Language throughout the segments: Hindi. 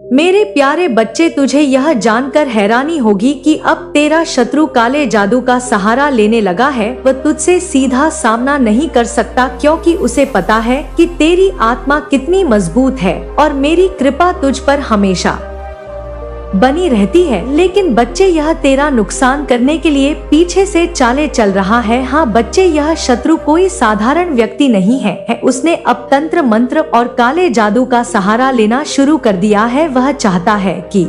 मेरे प्यारे बच्चे, तुझे यह जानकर हैरानी होगी कि अब तेरा शत्रु काले जादू का सहारा लेने लगा है। वह तुझसे सीधा सामना नहीं कर सकता क्योंकि उसे पता है कि तेरी आत्मा कितनी मजबूत है और मेरी कृपा तुझ पर हमेशा बनी रहती है। लेकिन बच्चे, यह तेरा नुकसान करने के लिए पीछे से चालें चल रहा है। हाँ बच्चे, यह शत्रु कोई साधारण व्यक्ति नहीं है। उसने अब तंत्र मंत्र और काले जादू का सहारा लेना शुरू कर दिया है। वह चाहता है कि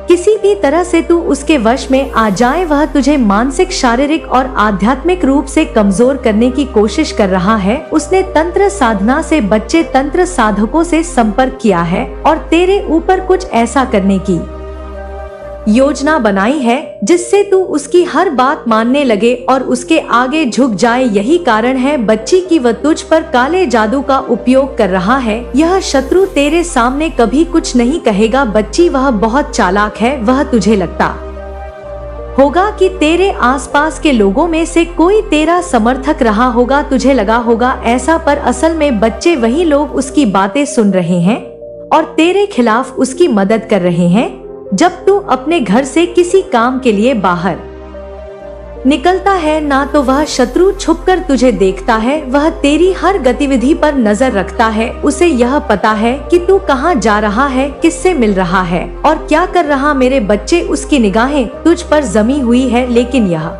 किसी भी तरह से तू उसके वश में आ जाए। वह तुझे मानसिक, शारीरिक और आध्यात्मिक रूप से कमजोर करने की कोशिश कर रहा है। उसने तंत्र साधना से बच्चे तंत्र साधकों से संपर्क किया है और तेरे ऊपर कुछ ऐसा करने की योजना बनाई है जिससे तू उसकी हर बात मानने लगे और उसके आगे झुक जाए। यही कारण है बच्ची कि वह तुझ पर काले जादू का उपयोग कर रहा है। यह शत्रु तेरे सामने कभी कुछ नहीं कहेगा बच्ची, वह बहुत चालाक है। वह तुझे लगता होगा कि तेरे आसपास के लोगों में से कोई तेरा समर्थक रहा होगा, तुझे लगा होगा ऐसा, पर असल में बच्चे वही लोग उसकी बातें सुन रहे हैं और तेरे खिलाफ उसकी मदद कर रहे हैं। जब तू अपने घर से किसी काम के लिए बाहर निकलता है ना, तो वह शत्रु छुपकर तुझे देखता है। वह तेरी हर गतिविधि पर नजर रखता है। उसे यह पता है कि तू कहाँ जा रहा है, किससे मिल रहा है और क्या कर रहा। मेरे बच्चे, उसकी निगाहें तुझ पर जमी हुई है, लेकिन यह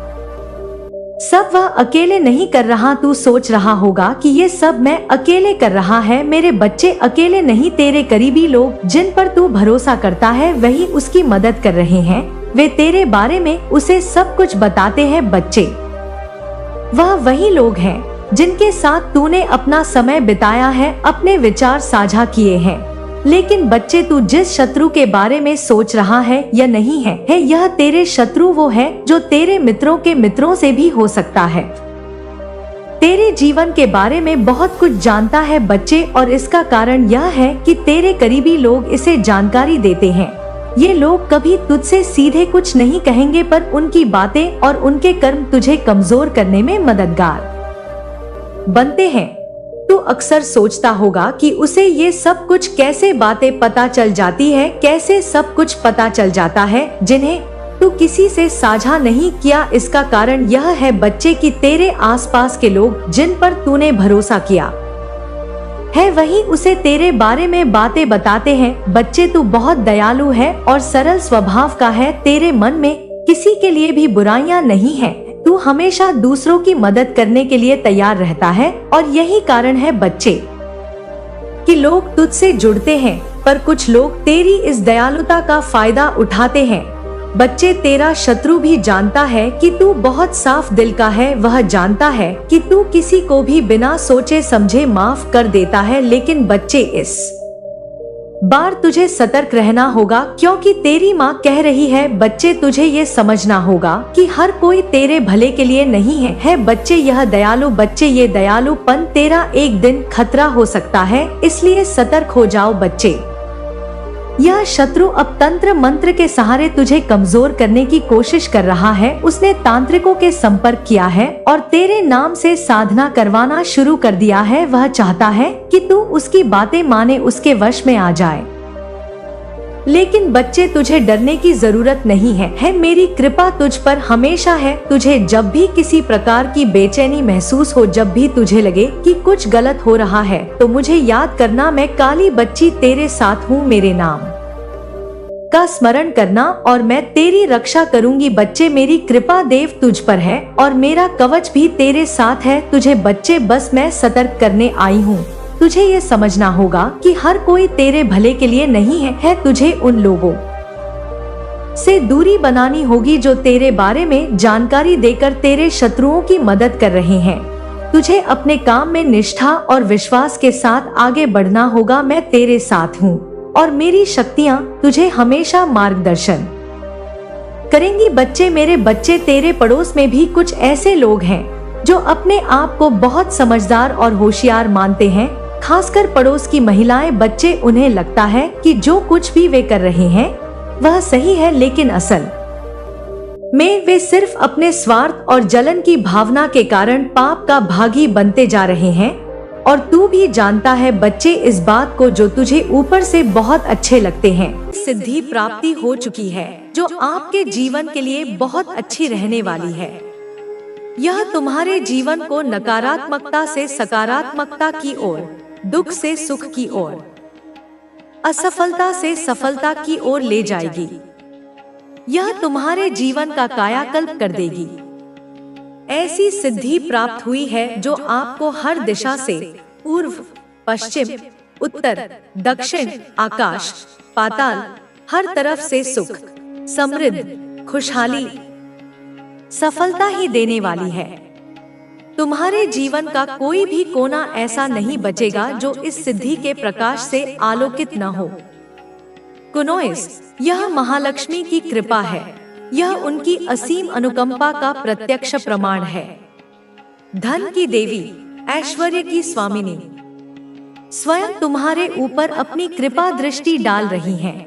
सब वह अकेले नहीं कर रहा। तू सोच रहा होगा कि ये सब मैं अकेले कर रहा है। मेरे बच्चे, अकेले नहीं, तेरे करीबी लोग जिन पर तू भरोसा करता है वही उसकी मदद कर रहे हैं। वे तेरे बारे में उसे सब कुछ बताते हैं बच्चे। वह वही लोग हैं जिनके साथ तूने अपना समय बिताया है, अपने विचार साझा किए हैं। लेकिन बच्चे, तू जिस शत्रु के बारे में सोच रहा है यह नहीं है यह तेरे शत्रु वो है जो तेरे मित्रों के मित्रों से भी हो सकता है। तेरे जीवन के बारे में बहुत कुछ जानता है बच्चे, और इसका कारण यह है कि तेरे करीबी लोग इसे जानकारी देते हैं। ये लोग कभी तुझसे सीधे कुछ नहीं कहेंगे, पर उनकी बातें और उनके कर्म तुझे कमजोर करने में मददगार बनते हैं। तू अक्सर सोचता होगा कि उसे ये सब कुछ कैसे बातें पता चल जाती है, कैसे सब कुछ पता चल जाता है जिन्हें तू किसी से साझा नहीं किया। इसका कारण यह है बच्चे कि तेरे आसपास के लोग जिन पर तूने भरोसा किया है वही उसे तेरे बारे में बातें बताते हैं। बच्चे, तू बहुत दयालु है और सरल स्वभाव का है। तेरे मन में किसी के लिए भी बुराइयां नहीं है। तू हमेशा दूसरों की मदद करने के लिए तैयार रहता है और यही कारण है बच्चे कि लोग तुझसे जुड़ते हैं, पर कुछ लोग तेरी इस दयालुता का फायदा उठाते हैं। बच्चे, तेरा शत्रु भी जानता है कि तू बहुत साफ दिल का है। वह जानता है कि तू किसी को भी बिना सोचे समझे माफ कर देता है। लेकिन बच्चे, इस बार तुझे सतर्क रहना होगा क्योंकि तेरी माँ कह रही है। बच्चे, तुझे ये समझना होगा कि हर कोई तेरे भले के लिए नहीं है बच्चे। यह दयालु बच्चे, ये दयालुपन तेरा एक दिन खतरा हो सकता है, इसलिए सतर्क हो जाओ बच्चे। यह शत्रु अब तंत्र मंत्र के सहारे तुझे कमजोर करने की कोशिश कर रहा है। उसने तांत्रिकों के संपर्क किया है और तेरे नाम से साधना करवाना शुरू कर दिया है। वह चाहता है कि तू उसकी बातें माने, उसके वश में आ जाए। लेकिन बच्चे, तुझे डरने की जरूरत नहीं है मेरी कृपा तुझ पर हमेशा है। तुझे जब भी किसी प्रकार की बेचैनी महसूस हो, जब भी तुझे लगे कि कुछ गलत हो रहा है, तो मुझे याद करना, मैं काली बच्ची तेरे साथ हूँ। मेरे नाम का स्मरण करना और मैं तेरी रक्षा करूंगी। बच्चे, मेरी कृपा देव तुझ पर है और मेरा कवच भी तेरे साथ है। तुझे बच्चे, बस मैं सतर्क करने आई हूँ। तुझे ये समझना होगा कि हर कोई तेरे भले के लिए नहीं है। तुझे उन लोगों से दूरी बनानी होगी जो तेरे बारे में जानकारी देकर तेरे शत्रुओं की मदद कर रहे हैं। तुझे अपने काम में निष्ठा और विश्वास के साथ आगे बढ़ना होगा। मैं तेरे साथ हूँ और मेरी शक्तियाँ तुझे हमेशा मार्गदर्शन करेंगी। बच्चे, मेरे बच्चे, तेरे पड़ोस में भी कुछ ऐसे लोग हैं जो अपने आप को बहुत समझदार और होशियार मानते हैं, खासकर पड़ोस की महिलाएं। बच्चे, उन्हें लगता है कि जो कुछ भी वे कर रहे हैं वह सही है, लेकिन असल में वे सिर्फ अपने स्वार्थ और जलन की भावना के कारण पाप का भागी बनते जा रहे हैं। और तू भी जानता है बच्चे इस बात को जो तुझे ऊपर से बहुत अच्छे लगते हैं। सिद्धि प्राप्ति हो चुकी है जो आपके जीवन के लिए बहुत अच्छी रहने वाली है। यह तुम्हारे जीवन को नकारात्मकता से सकारात्मकता की ओर, दुख से सुख की ओर, असफलता से सफलता की ओर ले जाएगी। यह तुम्हारे जीवन का कायाकल्प कर देगी। ऐसी सिद्धि प्राप्त हुई है जो आपको हर दिशा से, पूर्व, पश्चिम, उत्तर, दक्षिण, आकाश, पाताल, हर तरफ से सुख, समृद्धि, खुशहाली, सफलता ही देने वाली है। तुम्हारे जीवन का कोई भी कोना ऐसा नहीं बचेगा जो इस सिद्धि के प्रकाश से आलोकित न हो। कुनोइस, यह महालक्ष्मी की कृपा है। यह उनकी असीम अनुकंपा का प्रत्यक्ष प्रमाण है। धन की देवी, ऐश्वर्य की स्वामिनी स्वयं तुम्हारे ऊपर अपनी कृपा दृष्टि डाल रही हैं।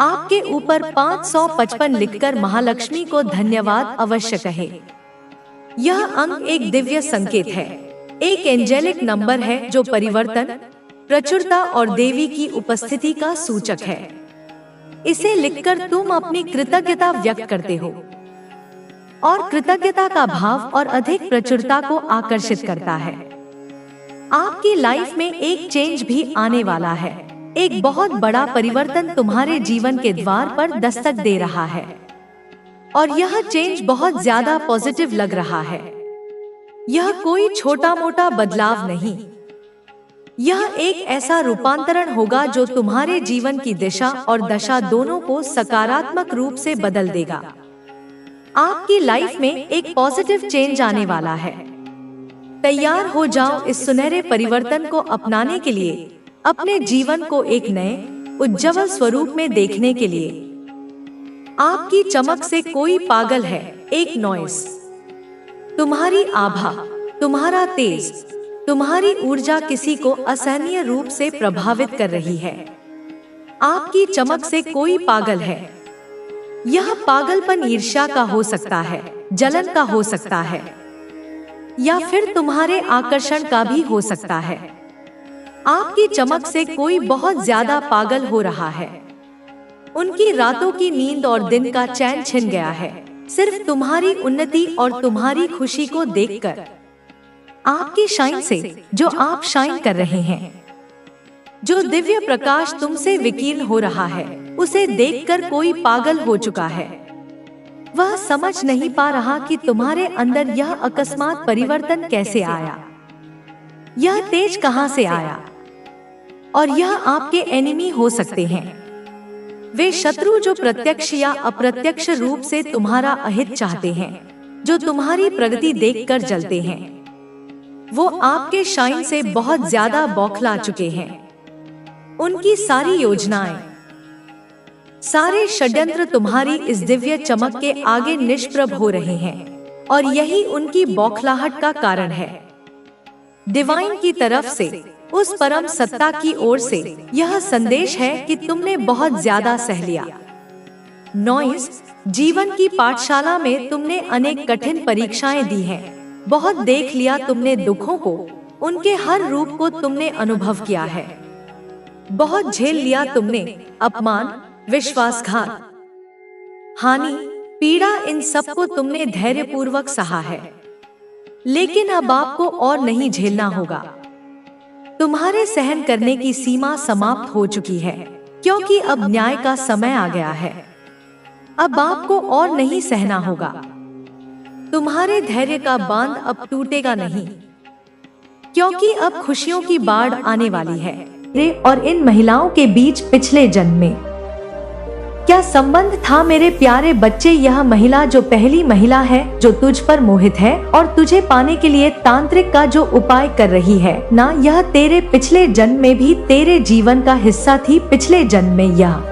आपके ऊपर 555 लिखकर महालक्ष्मी को धन्यवाद अवश्य कहे। यह अंक एक दिव्य संकेत है, एक एंजेलिक नंबर है जो परिवर्तन, प्रचुरता और देवी की उपस्थिति का सूचक है। इसे लिखकर तुम अपनी कृतज्ञता व्यक्त करते हो और कृतज्ञता का भाव और अधिक प्रचुरता को आकर्षित करता है। आपकी लाइफ में एक चेंज भी आने वाला है। एक बहुत बड़ा परिवर्तन तुम्हारे जीवन के द्वार पर दस्तक दे रहा है और यह चेंज बहुत ज्यादा पॉजिटिव लग रहा है। यह कोई छोटा मोटा बदलाव नहीं, यह एक ऐसा रूपांतरण होगा जो तुम्हारे जीवन की दिशा और दशा दोनों को सकारात्मक रूप से बदल देगा। आपकी लाइफ में एक पॉजिटिव चेंज आने वाला है। तैयार हो जाओ इस सुनहरे परिवर्तन को अपनाने के लिए, अपने जीवन को एक नए उज्जवल स्वरूप में देखने के लिए। आपकी चमक से कोई पागल है। एक नॉइस, तुम्हारी आभा, तुम्हारा तेज, तुम्हारी ऊर्जा किसी को असहनीय रूप से प्रभावित कर रही है। आपकी चमक से कोई पागल है। यह पागलपन ईर्ष्या का हो सकता है, जलन का हो सकता है, या फिर तुम्हारे आकर्षण का भी हो सकता है। आपकी चमक से कोई बहुत ज्यादा पागल हो रहा है। उनकी रातों की नींद और दिन का चैन छिन गया है, सिर्फ तुम्हारी उन्नति और तुम्हारी खुशी को देखकर। आपकी शाइन से, जो आप शाइन कर रहे हैं, जो दिव्य प्रकाश तुमसे विकीर्ण हो रहा है, उसे देखकर कोई पागल हो चुका है। वह समझ नहीं पा रहा कि तुम्हारे अंदर यह अकस्मात परिवर्तन कैसे आया, यह तेज कहां से आया। और यह आपके एनिमी हो सकते हैं, वे शत्रु जो प्रत्यक्ष या अप्रत्यक्ष रूप से तुम्हारा अहित चाहते हैं, जो तुम्हारी प्रगति देखकर जलते हैं। वो आपके शाइन से बहुत ज्यादा बौखला चुके हैं। उनकी सारी योजनाएं, सारे षड्यंत्र तुम्हारी इस दिव्य चमक के आगे निष्प्रभ हो रहे हैं और यही उनकी बौखलाहट का कारण है। डिवाइन की तरफ से, उस परम सत्ता की ओर से यह संदेश है कि तुमने बहुत ज्यादा सह लिया। नॉइस, जीवन की पाठशाला में तुमने अनेक कठिन परीक्षाएं दी हैं। बहुत देख लिया तुमने दुखों को, उनके हर रूप को तुमने अनुभव किया है। बहुत झेल लिया तुमने अपमान, विश्वासघात, हानि, पीड़ा, इन सब को तुमने धैर्यपूर्वक सहा है। लेकिन अब आपको और नहीं झेलना होगा। तुम्हारे सहन करने की सीमा समाप्त हो चुकी है, क्योंकि अब न्याय का समय आ गया है। अब आपको और नहीं सहना होगा। तुम्हारे धैर्य का बांध अब टूटेगा नहीं, क्योंकि अब खुशियों की बाढ़ आने वाली है। और इन महिलाओं के बीच पिछले जन्म में क्या संबंध था मेरे प्यारे बच्चे? यह महिला जो पहली महिला है जो तुझ पर मोहित है और तुझे पाने के लिए तांत्रिक का जो उपाय कर रही है ना, यह तेरे पिछले जन्म में भी तेरे जीवन का हिस्सा थी। पिछले जन्म में यह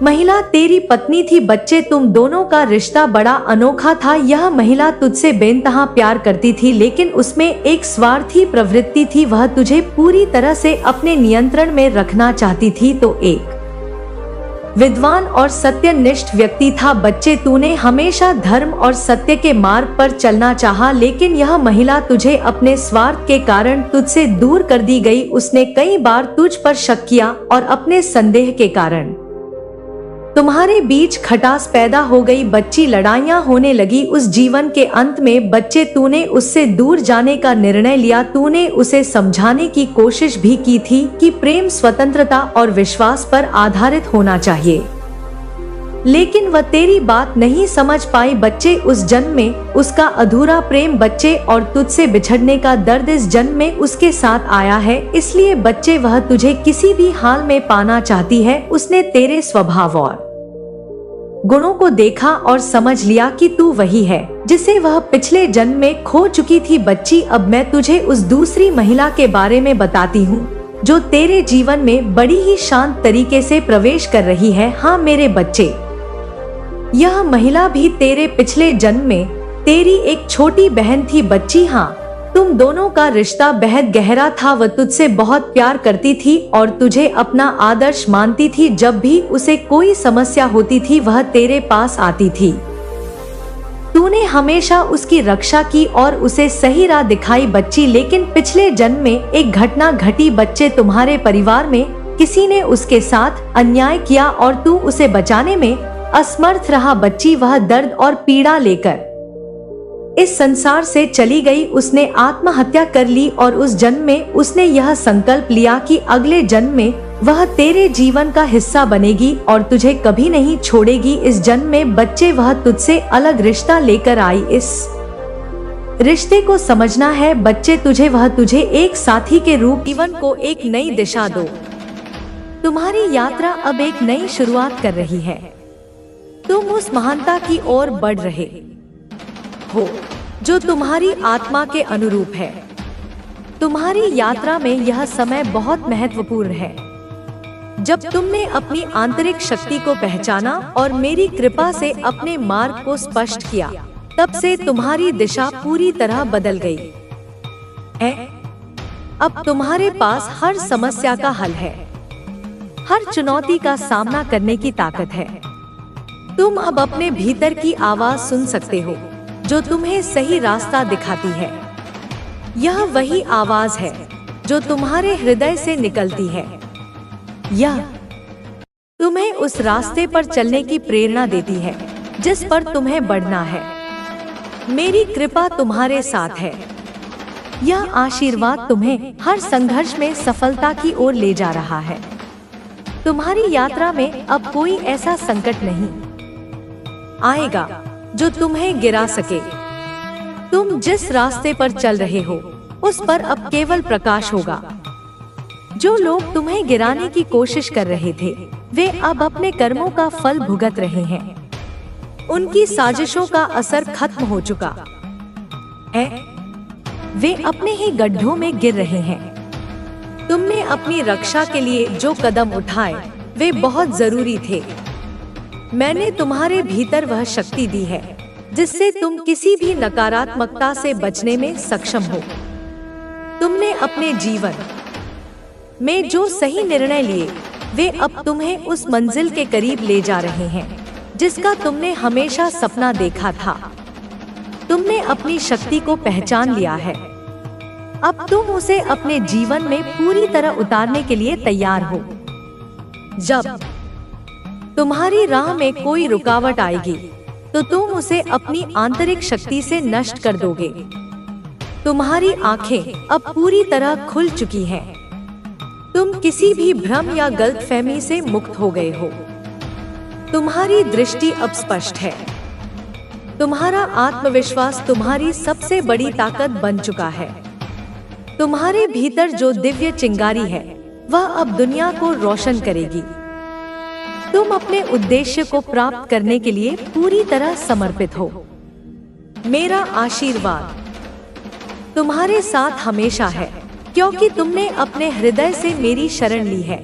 महिला तेरी पत्नी थी। बच्चे, तुम दोनों का रिश्ता बड़ा अनोखा था। यह महिला तुझसे बेइंतहा प्यार करती थी, लेकिन उसमें एक स्वार्थी प्रवृत्ति थी। वह तुझे पूरी तरह से अपने नियंत्रण में रखना चाहती थी। तो एक विद्वान और सत्यनिष्ठ व्यक्ति था। बच्चे, तूने हमेशा धर्म और सत्य के मार्ग पर चलना चाहा, लेकिन यह महिला तुझे अपने स्वार्थ के कारण तुझसे दूर कर दी गई। उसने कई बार तुझ पर शक किया और अपने संदेह के कारण तुम्हारे बीच खटास पैदा हो गई। बच्ची, लड़ाइयाँ होने लगी। उस जीवन के अंत में बच्चे, तूने उससे दूर जाने का निर्णय लिया। तूने उसे समझाने की कोशिश भी की थी कि प्रेम स्वतंत्रता और विश्वास पर आधारित होना चाहिए, लेकिन वह तेरी बात नहीं समझ पाई। बच्चे, उस जन्म में उसका अधूरा प्रेम बच्चे और तुझसे बिछड़ने का दर्द इस जन्म में उसके साथ आया है। इसलिए बच्चे, वह तुझे किसी भी हाल में पाना चाहती है। उसने तेरे स्वभाव और गुणों को देखा और समझ लिया कि तू वही है जिसे वह पिछले जन्म में खो चुकी थी। बच्ची, अब मैं तुझे उस दूसरी महिला के बारे में बताती हूँ जो तेरे जीवन में बड़ी ही शांत तरीके से प्रवेश कर रही है। हाँ मेरे बच्चे, यह महिला भी तेरे पिछले जन्म में तेरी एक छोटी बहन थी। बच्ची, हाँ, तुम दोनों का रिश्ता बेहद गहरा था। वह तुझसे बहुत प्यार करती थी और तुझे अपना आदर्श मानती थी। जब भी उसे कोई समस्या होती थी वह तेरे पास आती थी। तूने हमेशा उसकी रक्षा की और उसे सही राह दिखाई। बच्ची, लेकिन पिछले जन्म में एक घटना घटी। बच्चे, तुम्हारे परिवार में किसी ने उसके साथ अन्याय किया और तू उसे बचाने में असमर्थ रहा। बच्ची, वह दर्द और पीड़ा लेकर इस संसार से चली गई। उसने आत्महत्या कर ली और उस जन्म में उसने यह संकल्प लिया कि अगले जन्म में वह तेरे जीवन का हिस्सा बनेगी और तुझे कभी नहीं छोड़ेगी। इस जन्म में बच्चे, वह तुझसे अलग रिश्ता लेकर आई। इस रिश्ते को समझना है बच्चे। तुझे एक साथी के रूप जीवन को एक नई दिशा दो। तुम्हारी यात्रा अब एक नई शुरुआत कर रही है। तुम उस महानता की ओर बढ़ रहे हो जो तुम्हारी आत्मा के अनुरूप है। तुम्हारी यात्रा में यह समय बहुत महत्वपूर्ण है। जब तुमने अपनी आंतरिक शक्ति को पहचाना और मेरी कृपा से अपने मार्ग को स्पष्ट किया, तब से तुम्हारी दिशा पूरी तरह बदल गई है। अब तुम्हारे पास हर समस्या का हल है, हर चुनौती का सामना करने की ताकत है। तुम अब अपने भीतर की आवाज सुन सकते हो जो तुम्हें सही रास्ता दिखाती है। यह वही आवाज है जो तुम्हारे हृदय से निकलती है। यह तुम्हें उस रास्ते पर चलने की प्रेरणा देती है जिस पर तुम्हें बढ़ना है। मेरी कृपा तुम्हारे साथ है। यह आशीर्वाद तुम्हें हर संघर्ष में सफलता की ओर ले जा रहा है। तुम्हारी यात्रा में अब कोई ऐसा संकट नहीं आएगा जो तुम्हें गिरा सके। तुम जिस रास्ते पर चल रहे हो उस पर अब केवल प्रकाश होगा। जो लोग तुम्हें गिराने की कोशिश कर रहे थे वे अब अपने कर्मों का फल भुगत रहे हैं। उनकी साजिशों का असर खत्म हो चुका है। वे अपने ही गड्ढों में गिर रहे हैं। तुमने अपनी रक्षा के लिए जो कदम उठाए वे बहुत जरूरी थे। मैंने तुम्हारे भीतर वह शक्ति दी है जिससे तुम किसी भी नकारात्मकता से बचने में सक्षम हो। तुमने अपने जीवन में जो सही निर्णय लिए वे अब तुम्हें उस मंजिल के करीब ले जा रहे हैं जिसका तुमने हमेशा सपना देखा था। तुमने अपनी शक्ति को पहचान लिया है। अब तुम उसे अपने जीवन में पूरी तरह उतारने के लिए तैयार हो। जब तुम्हारी राह में कोई रुकावट आएगी तो तुम उसे अपनी आंतरिक शक्ति से नष्ट कर दोगे। तुम्हारी आंखें अब पूरी तरह खुल चुकी हैं। तुम किसी भी भ्रम या गलतफहमी से मुक्त हो गए हो। तुम्हारी दृष्टि अब स्पष्ट है। तुम्हारा आत्मविश्वास तुम्हारी सबसे बड़ी ताकत बन चुका है। तुम्हारे भीतर जो दिव्य चिंगारी है वह अब दुनिया को रोशन करेगी। तुम अपने उद्देश्य को प्राप्त करने के लिए पूरी तरह समर्पित हो। मेरा आशीर्वाद तुम्हारे साथ हमेशा है क्योंकि तुमने अपने हृदय से मेरी शरण ली है।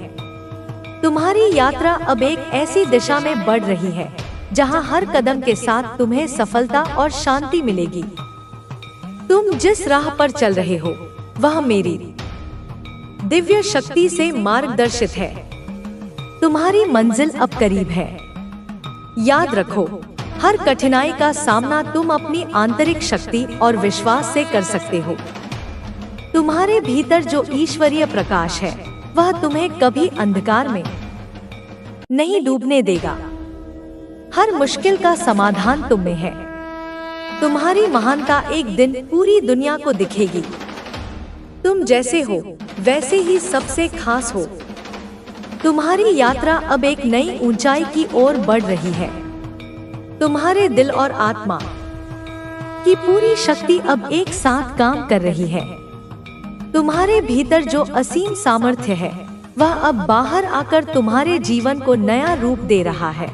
तुम्हारी यात्रा अब एक ऐसी दिशा में बढ़ रही है जहां हर कदम के साथ तुम्हें सफलता और शांति मिलेगी। तुम जिस राह पर चल रहे हो वह मेरी दिव्य शक्ति से मार्गदर्शित है। तुम्हारी मंजिल अब करीब है। याद रखो, हर कठिनाई का सामना तुम अपनी आंतरिक शक्ति और विश्वास से कर सकते हो। तुम्हारे भीतर जो ईश्वरीय प्रकाश है वह तुम्हें कभी अंधकार में नहीं डूबने देगा। हर मुश्किल का समाधान तुम में है। तुम्हारी महानता एक दिन पूरी दुनिया को दिखेगी। तुम जैसे हो वैसे ही सबसे खास हो। तुम्हारी यात्रा अब एक नई ऊंचाई की ओर बढ़ रही है। तुम्हारे दिल और आत्मा की पूरी शक्ति अब एक साथ काम कर रही है। तुम्हारे भीतर जो असीम सामर्थ्य है वह अब बाहर आकर तुम्हारे जीवन को नया रूप दे रहा है।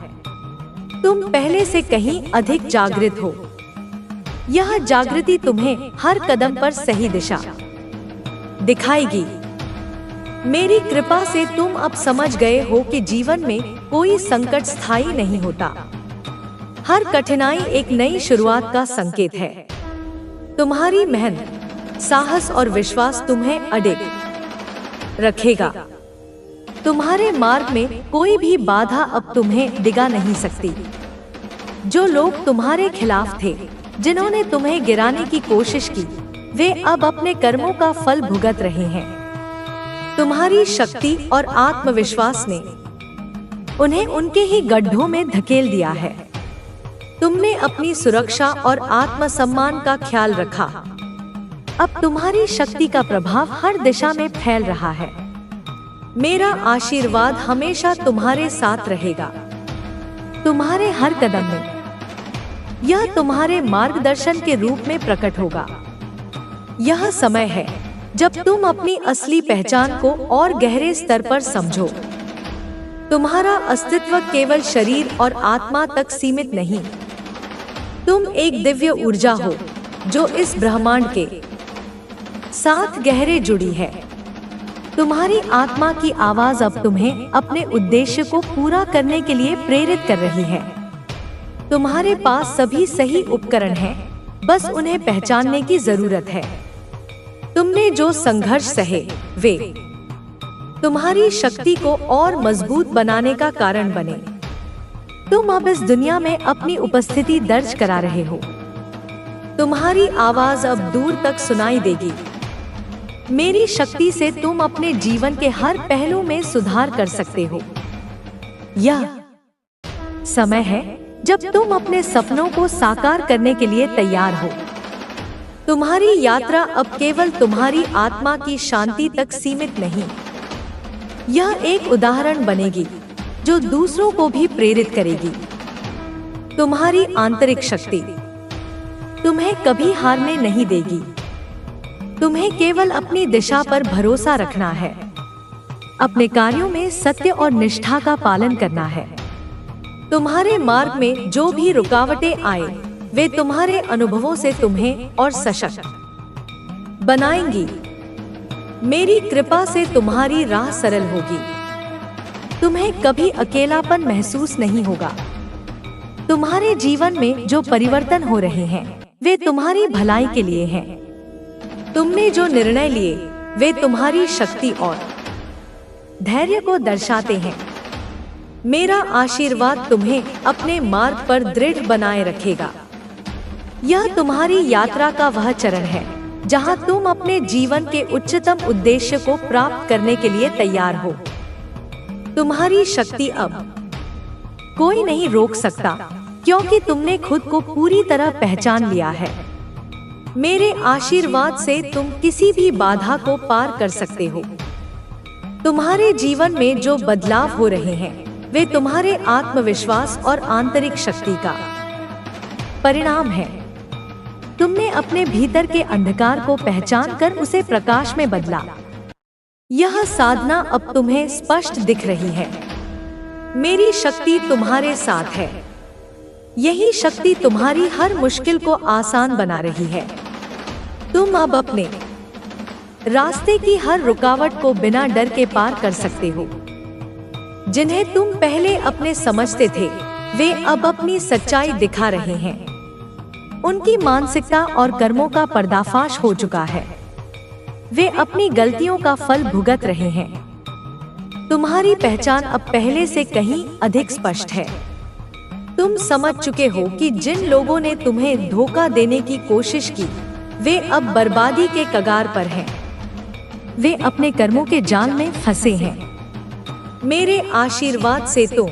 तुम पहले से कहीं अधिक जागृत हो। यह जागृति तुम्हें हर कदम पर सही दिशा दिखाएगी। मेरी कृपा से तुम अब समझ गए हो कि जीवन में कोई संकट स्थायी नहीं होता। हर कठिनाई एक नई शुरुआत का संकेत है। तुम्हारी मेहनत, साहस और विश्वास तुम्हें अडिग रखेगा। तुम्हारे मार्ग में कोई भी बाधा अब तुम्हें डिगा नहीं सकती। जो लोग तुम्हारे खिलाफ थे, जिन्होंने तुम्हें गिराने की कोशिश की, वे अब अपने कर्मों का फल भुगत रहे हैं। तुम्हारी शक्ति और आत्मविश्वास ने उन्हें उनके ही गड्ढों में धकेल दिया है। तुमने अपनी सुरक्षा और आत्मसम्मान का ख्याल रखा। अब तुम्हारी शक्ति का प्रभाव हर दिशा में फैल रहा है। मेरा आशीर्वाद हमेशा तुम्हारे साथ रहेगा। तुम्हारे हर कदम में यह तुम्हारे मार्गदर्शन के रूप में प्रकट होगा। यह समय है जब तुम अपनी असली पहचान को और गहरे स्तर पर समझो। तुम्हारा अस्तित्व केवल शरीर और आत्मा तक सीमित नहीं। तुम एक दिव्य ऊर्जा हो जो इस ब्रह्मांड के साथ गहरे जुड़ी है। तुम्हारी आत्मा की आवाज अब तुम्हें अपने उद्देश्य को पूरा करने के लिए प्रेरित कर रही है। तुम्हारे पास सभी सही उपकरण हैं, बस उन्हें पहचानने की जरूरत है। तुमने जो संघर्ष सहे, वे तुम्हारी शक्ति को और मजबूत बनाने का कारण बने। तुम अब इस दुनिया में अपनी उपस्थिति दर्ज करा रहे हो। तुम्हारी आवाज अब दूर तक सुनाई देगी। मेरी शक्ति से तुम अपने जीवन के हर पहलू में सुधार कर सकते हो। यह समय है जब तुम अपने सपनों को साकार करने के लिए तैयार हो। तुम्हारी यात्रा अब केवल तुम्हारी आत्मा की शांति तक सीमित नहीं, यह एक उदाहरण बनेगी जो दूसरों को भी प्रेरित करेगी। तुम्हारी आंतरिक शक्ति तुम्हें कभी हारने नहीं देगी। तुम्हें केवल अपनी दिशा पर भरोसा रखना है। अपने कार्यों में सत्य और निष्ठा का पालन करना है। तुम्हारे मार्ग में जो भी रुकावटें आए, वे तुम्हारे अनुभवों से तुम्हें और सशक्त बनाएंगी। मेरी कृपा से तुम्हारी राह सरल होगी। तुम्हें कभी अकेलापन महसूस नहीं होगा। तुम्हारे जीवन में जो परिवर्तन हो रहे हैं, वे तुम्हारी भलाई के लिए हैं। तुमने जो निर्णय लिए, वे तुम्हारी शक्ति और धैर्य को दर्शाते हैं। मेरा आशीर्वाद तुम्हें अपने मार्ग पर दृढ़ बनाए रखेगा। यह तुम्हारी यात्रा का वह चरण है जहां तुम अपने जीवन के उच्चतम उद्देश्य को प्राप्त करने के लिए तैयार हो। तुम्हारी शक्ति अब कोई नहीं रोक सकता, क्योंकि तुमने खुद को पूरी तरह पहचान लिया है। मेरे आशीर्वाद से तुम किसी भी बाधा को पार कर सकते हो। तुम्हारे जीवन में जो बदलाव हो रहे हैं, वे तुम्हारे आत्मविश्वास और आंतरिक शक्ति का परिणाम है। तुमने अपने भीतर के अंधकार को पहचान कर उसे प्रकाश में बदला। यह साधना अब तुम्हें स्पष्ट दिख रही है। मेरी शक्ति तुम्हारे साथ है। यही शक्ति तुम्हारी हर मुश्किल को आसान बना रही है। तुम अब अपने रास्ते की हर रुकावट को बिना डर के पार कर सकते हो। जिन्हें तुम पहले अपने समझते थे, वे अब अपनी सच्चाई दिखा रहे हैं। उनकी मानसिकता और कर्मों का पर्दाफाश हो चुका है। वे अपनी गलतियों का फल भुगत रहे हैं। तुम्हारी पहचान अब पहले से कहीं अधिक स्पष्ट है। तुम समझ चुके हो कि जिन लोगों ने तुम्हें धोखा देने की कोशिश की वे अब बर्बादी के कगार पर हैं। वे अपने कर्मों के जाल में फंसे हैं। मेरे आशीर्वाद से तुम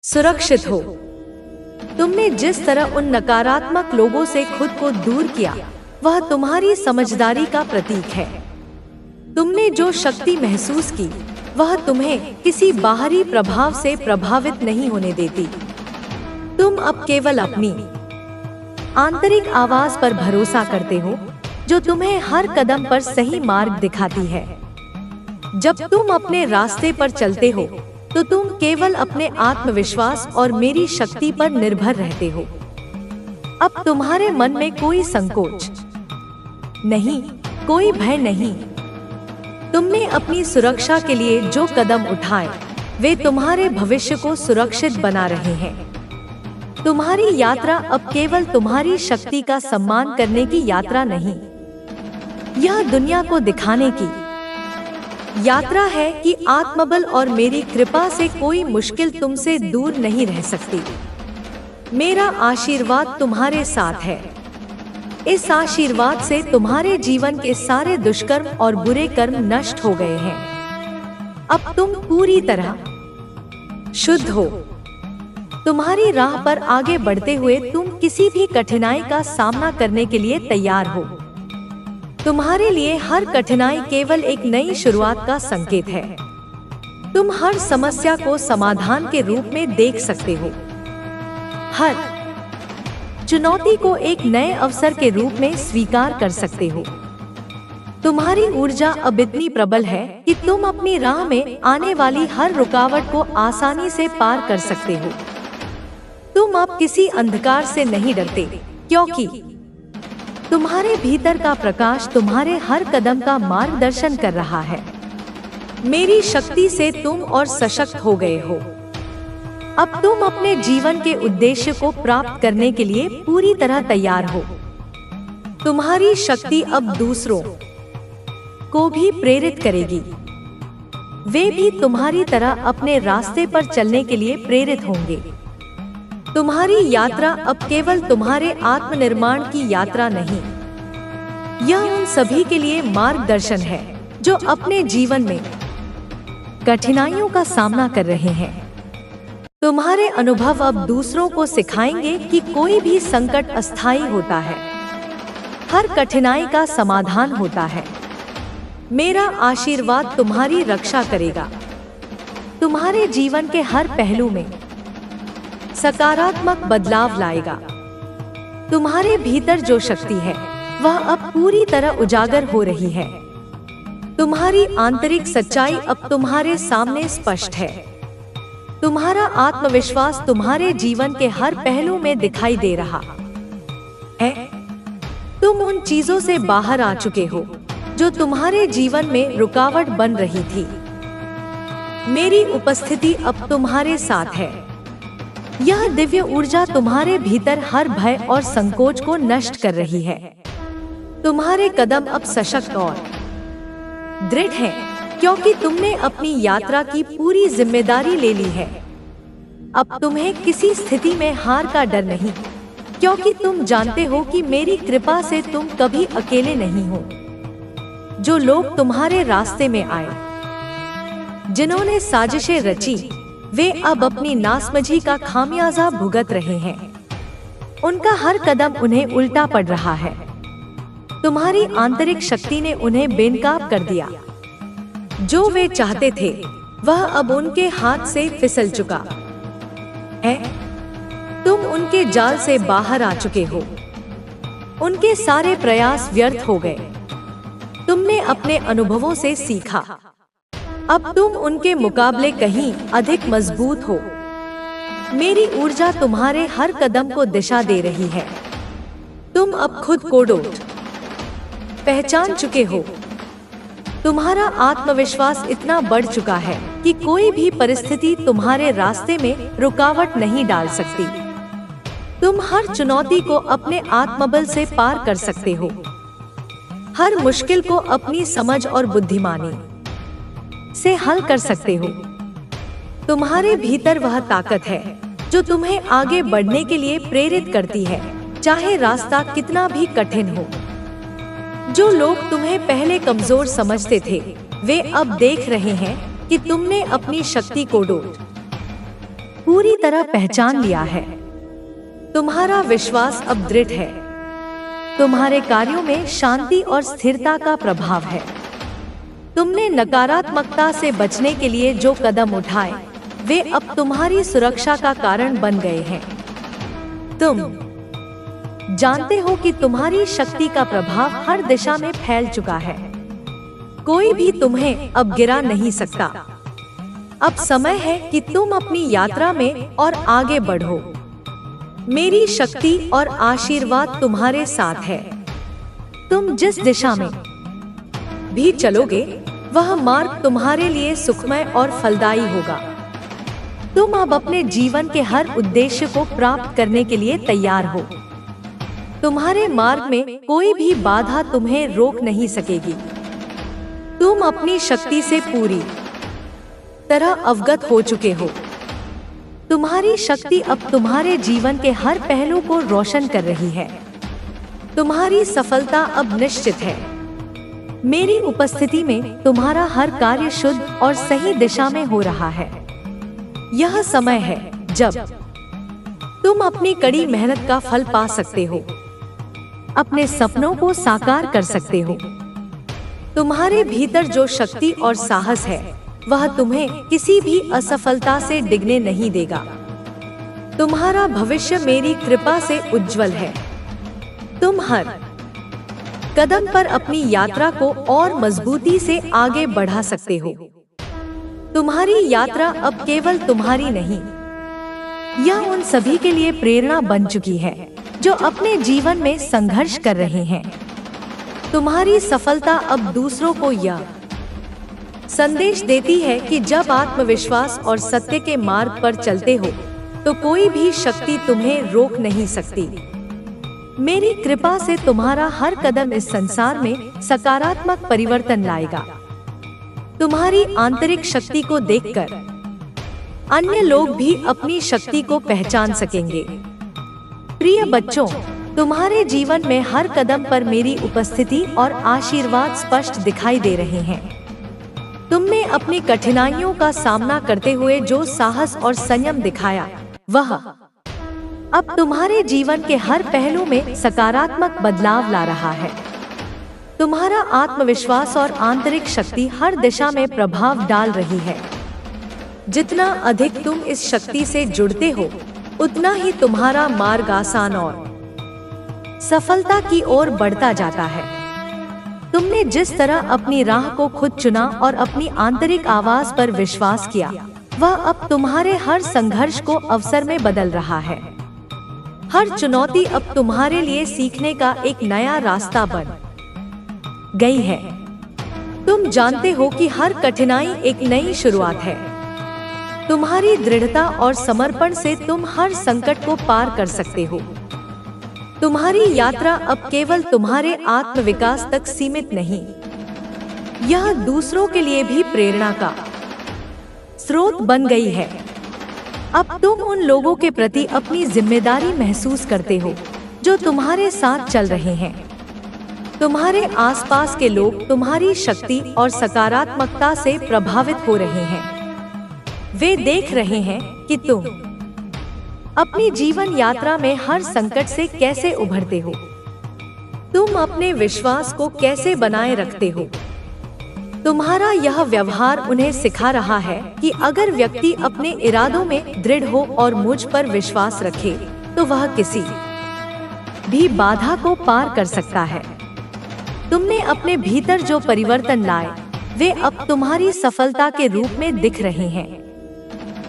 सुरक्षित हो। तुमने जिस तरह उन नकारात्मक लोगों से खुद को दूर किया वह तुम्हारी समझदारी का प्रतीक है। तुमने जो शक्ति महसूस की वह तुम्हें किसी बाहरी प्रभाव से प्रभावित नहीं होने देती। तुम अब केवल अपनी आंतरिक आवाज पर भरोसा करते हो जो तुम्हें हर कदम पर सही मार्ग दिखाती है। जब तुम अपने रास्ते पर चलते हो तो तुम केवल अपने आत्मविश्वास और मेरी शक्ति पर निर्भर रहते हो। अब तुम्हारे मन में कोई संकोच नहीं, कोई भय नहीं। तुमने अपनी सुरक्षा के लिए जो कदम उठाए वे तुम्हारे भविष्य को सुरक्षित बना रहे हैं। तुम्हारी यात्रा अब केवल तुम्हारी शक्ति का सम्मान करने की यात्रा नहीं, यह दुनिया को दिखाने की यात्रा है कि आत्मबल और मेरी कृपा से कोई मुश्किल तुमसे दूर नहीं रह सकती। मेरा आशीर्वाद तुम्हारे साथ है। इस आशीर्वाद से तुम्हारे जीवन के सारे दुष्कर्म और बुरे कर्म नष्ट हो गए हैं। अब तुम पूरी तरह शुद्ध हो। तुम्हारी राह पर आगे बढ़ते हुए तुम किसी भी कठिनाई का सामना करने के लिए तैयार हो। तुम्हारे लिए हर कठिनाई केवल एक नई शुरुआत का संकेत है। तुम हर समस्या को समाधान के रूप में देख सकते हो। हर चुनौती को एक नए अवसर के रूप में स्वीकार कर सकते हो। तुम्हारी ऊर्जा अब इतनी प्रबल है कि तुम अपनी राह में आने वाली हर रुकावट को आसानी से पार कर सकते हो। तुम अब किसी अंधकार से नहीं डरते क्योंकि तुम्हारे भीतर का प्रकाश तुम्हारे हर कदम का मार्गदर्शन कर रहा है। मेरी शक्ति से तुम और सशक्त हो गए हो। अब तुम अपने जीवन के उद्देश्य को प्राप्त करने के लिए पूरी तरह तैयार हो। तुम्हारी शक्ति अब दूसरों को भी प्रेरित करेगी। वे भी तुम्हारी तरह अपने रास्ते पर चलने के लिए प्रेरित होंगे। तुम्हारी यात्रा अब केवल तुम्हारे आत्मनिर्माण की यात्रा नहीं, यह उन सभी के लिए मार्गदर्शन है जो अपने जीवन में कठिनाइयों का सामना कर रहे हैं। तुम्हारे अनुभव अब दूसरों को सिखाएंगे कि कोई भी संकट अस्थायी होता है, हर कठिनाई का समाधान होता है। मेरा आशीर्वाद तुम्हारी रक्षा करेगा। तुम्हारे जीवन के हर पहलू में सकारात्मक बदलाव लाएगा। तुम्हारे भीतर जो शक्ति है वह अब पूरी तरह उजागर हो रही है। तुम्हारी आंतरिक सच्चाई अब तुम्हारे सामने स्पष्ट है। तुम्हारा आत्मविश्वास तुम्हारे जीवन के हर पहलू में दिखाई दे रहा है। तुम उन चीजों से बाहर आ चुके हो जो तुम्हारे जीवन में रुकावट बन रही थी। मेरी उपस्थिति अब तुम्हारे साथ है। यह दिव्य ऊर्जा तुम्हारे भीतर हर भय और संकोच को नष्ट कर रही है। तुम्हारे कदम अब सशक्त और दृढ़ हैं, क्योंकि तुमने अपनी यात्रा की पूरी जिम्मेदारी ले ली है। अब तुम्हें किसी स्थिति में हार का डर नहीं, क्योंकि तुम जानते हो कि मेरी कृपा से तुम कभी अकेले नहीं हो। जो लोग तुम्हारे रास्ते में आए, जिन्होंने साजिशें रची, वे अब अपनी नासमझी का खामियाजा भुगत रहे हैं। उनका हर कदम उन्हें उल्टा पड़ रहा है। तुम्हारी आंतरिक शक्ति ने उन्हें बेनकाब कर दिया। जो वे चाहते थे वह अब उनके हाथ से फिसल चुका है। तुम उनके जाल से बाहर आ चुके हो। उनके सारे प्रयास व्यर्थ हो गए। तुमने अपने अनुभवों से सीखा। अब तुम उनके मुकाबले कहीं अधिक मजबूत हो। मेरी ऊर्जा तुम्हारे हर कदम को दिशा दे रही है। तुम अब खुद को पहचान चुके हो। तुम्हारा आत्मविश्वास इतना बढ़ चुका है कि कोई भी परिस्थिति तुम्हारे रास्ते में रुकावट नहीं डाल सकती। तुम हर चुनौती को अपने आत्मबल से पार कर सकते हो, हर मुश्किल को अपनी समझ और बुद्धिमानी से हल कर सकते हो। तुम्हारे भीतर वह ताकत है जो तुम्हें आगे बढ़ने के लिए प्रेरित करती है, चाहे रास्ता कितना भी कठिन हो। जो लोग तुम्हें पहले कमजोर समझते थे, वे अब देख रहे हैं कि तुमने अपनी शक्ति को पूरी तरह पहचान लिया है। तुम्हारा विश्वास अब दृढ़ है। तुम्हारे कार्यों में शांति और स्थिरता का प्रभाव है। तुमने नकारात्मकता से बचने के लिए जो कदम उठाए, वे अब तुम्हारी सुरक्षा का कारण बन गए हैं। तुम जानते हो कि तुम्हारी शक्ति का प्रभाव हर दिशा में फैल चुका है। कोई भी तुम्हें अब गिरा नहीं सकता। अब समय है कि तुम अपनी यात्रा में और आगे बढ़ो। मेरी शक्ति और आशीर्वाद तुम्हारे साथ है। तुम जिस दिशा में भी चलोगे, वह मार्ग तुम्हारे लिए सुखमय और फलदायी होगा। तुम अब अपने जीवन के हर उद्देश्य को प्राप्त करने के लिए तैयार हो। तुम्हारे मार्ग में कोई भी बाधा तुम्हें रोक नहीं सकेगी। तुम अपनी शक्ति से पूरी तरह अवगत हो चुके हो। तुम्हारी शक्ति अब तुम्हारे जीवन के हर पहलू को रोशन कर रही है। तुम्हारी सफलता अब निश्चित है। मेरी उपस्थिति में तुम्हारा हर कार्य शुद्ध और सही दिशा में हो रहा है। यह समय है जब तुम अपनी कड़ी मेहनत का फल पा सकते हो, अपने सपनों को साकार कर सकते हो। तुम्हारे भीतर जो शक्ति और साहस है, वह तुम्हें किसी भी असफलता से डिगने नहीं देगा। तुम्हारा भविष्य मेरी कृपा से उज्जवल है। तुम हर कदम पर अपनी यात्रा को और मजबूती से आगे बढ़ा सकते हो। तुम्हारी यात्रा अब केवल तुम्हारी नहीं, यह उन सभी के लिए प्रेरणा बन चुकी है जो अपने जीवन में संघर्ष कर रहे हैं। तुम्हारी सफलता अब दूसरों को यह संदेश देती है कि जब आत्मविश्वास और सत्य के मार्ग पर चलते हो, तो कोई भी शक्ति तुम्हें रोक नहीं सकती। मेरी कृपा से तुम्हारा हर कदम इस संसार में सकारात्मक परिवर्तन लाएगा। तुम्हारी आंतरिक शक्ति को देखकर अन्य लोग भी अपनी शक्ति को पहचान सकेंगे। प्रिय बच्चों, तुम्हारे जीवन में हर कदम पर मेरी उपस्थिति और आशीर्वाद स्पष्ट दिखाई दे रहे हैं। तुमने अपनी कठिनाइयों का सामना करते हुए जो साहस और संयम दिखाया, वह अब तुम्हारे जीवन के हर पहलू में सकारात्मक बदलाव ला रहा है। तुम्हारा आत्मविश्वास और आंतरिक शक्ति हर दिशा में प्रभाव डाल रही है। जितना अधिक तुम इस शक्ति से जुड़ते हो, उतना ही तुम्हारा मार्ग आसान और सफलता की ओर बढ़ता जाता है। तुमने जिस तरह अपनी राह को खुद चुना और अपनी आंतरिक आवाज पर विश्वास किया, वह अब तुम्हारे हर संघर्ष को अवसर में बदल रहा है। हर चुनौती अब तुम्हारे लिए सीखने का एक नया रास्ता बन गई है। तुम जानते हो कि हर कठिनाई एक नई शुरुआत है। तुम्हारी दृढ़ता और समर्पण से तुम हर संकट को पार कर सकते हो। तुम्हारी यात्रा अब केवल तुम्हारे आत्मविकास तक सीमित नहीं, यह दूसरों के लिए भी प्रेरणा का स्रोत बन गई है। अब तुम उन लोगों के प्रति अपनी जिम्मेदारी महसूस करते हो जो तुम्हारे साथ चल रहे हैं। तुम्हारे आसपास के लोग तुम्हारी शक्ति और सकारात्मकता से प्रभावित हो रहे हैं। वे देख रहे हैं कि तुम अपनी जीवन यात्रा में हर संकट से कैसे उभरते हो। तुम अपने विश्वास को कैसे बनाए रखते हो। तुम्हारा यह व्यवहार उन्हें सिखा रहा है कि अगर व्यक्ति अपने इरादों में दृढ़ हो और मुझ पर विश्वास रखे, तो वह किसी भी बाधा को पार कर सकता है। तुमने अपने भीतर जो परिवर्तन लाए, वे अब तुम्हारी सफलता के रूप में दिख रहे हैं।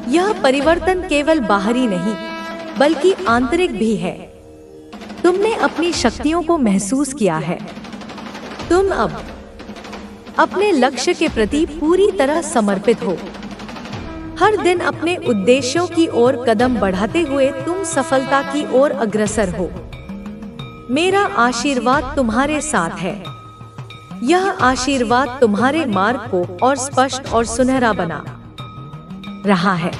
यह परिवर्तन केवल बाहरी नहीं, बल्कि आंतरिक भी है। तुमने अपनी शक्तियों को महसूस किया है। तुम अब अपने लक्ष्य के प्रति पूरी तरह समर्पित हो। हर दिन अपने उद्देश्यों की ओर कदम बढ़ाते हुए तुम सफलता की ओर अग्रसर हो। मेरा आशीर्वाद तुम्हारे साथ है। यह आशीर्वाद तुम्हारे मार्ग को और स्पष्ट और सुनहरा बना रहा है।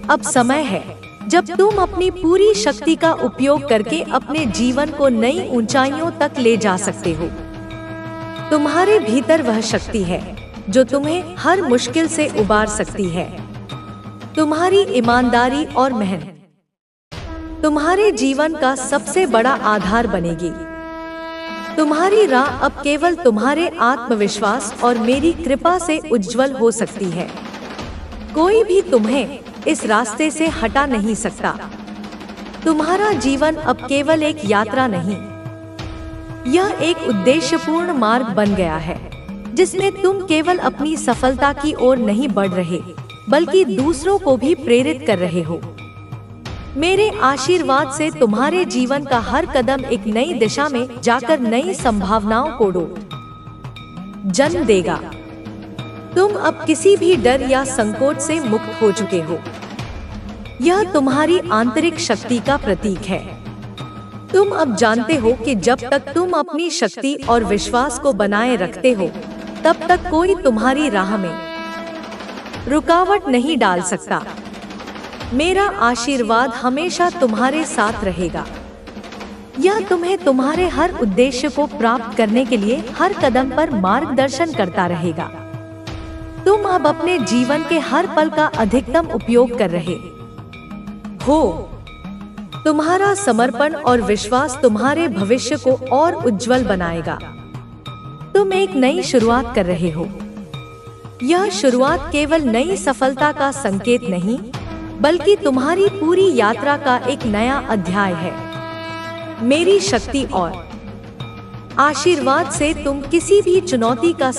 अब समय है जब तुम अपनी पूरी शक्ति का उपयोग करके अपने जीवन को नई ऊंचाइयों तक ले जा सकते हो। तुम्हारे भीतर वह शक्ति है जो तुम्हें हर मुश्किल से उबार सकती है। तुम्हारी ईमानदारी और मेहनत तुम्हारे जीवन का सबसे बड़ा आधार बनेगी। तुम्हारी राह अब केवल तुम्हारे आत्मविश्वास और मेरी कृपा से उज्जवल हो सकती है। कोई भी तुम्हें इस रास्ते से हटा नहीं सकता। तुम्हारा जीवन अब केवल एक यात्रा नहीं, यह एक उद्देश्यपूर्ण मार्ग बन गया है, जिसमें तुम केवल अपनी सफलता की ओर नहीं बढ़ रहे, बल्कि दूसरों को भी प्रेरित कर रहे हो। मेरे आशीर्वाद से तुम्हारे जीवन का हर कदम एक नई दिशा में जाकर नई संभावनाओं को जन्म देगा। तुम अब किसी भी डर या संकोच से मुक्त हो चुके हो। यह तुम्हारी आंतरिक शक्ति का प्रतीक है। तुम अब जानते हो कि जब तक तुम अपनी शक्ति और विश्वास को बनाए रखते हो, तब तक कोई तुम्हारी राह में रुकावट नहीं डाल सकता। मेरा आशीर्वाद हमेशा तुम्हारे साथ रहेगा। यह तुम्हें तुम्हारे हर उद्देश्य को प्राप्त करने के लिए हर कदम पर मार्गदर्शन करता रहेगा। तुम अब अपने जीवन के हर पल का अधिकतम उपयोग कर रहे हो। तुम्हारा समर्पण और विश्वास तुम्हारे भविष्य को और उज्जवल बनाएगा। तुम एक नई शुरुआत कर रहे हो। यह शुरुआत केवल नई सफलता का संकेत नहीं, बल्कि तुम्हारी पूरी यात्रा का एक नया अध्याय है। मेरी शक्ति और आशीर्वाद से तुम किसी भी चुनौती का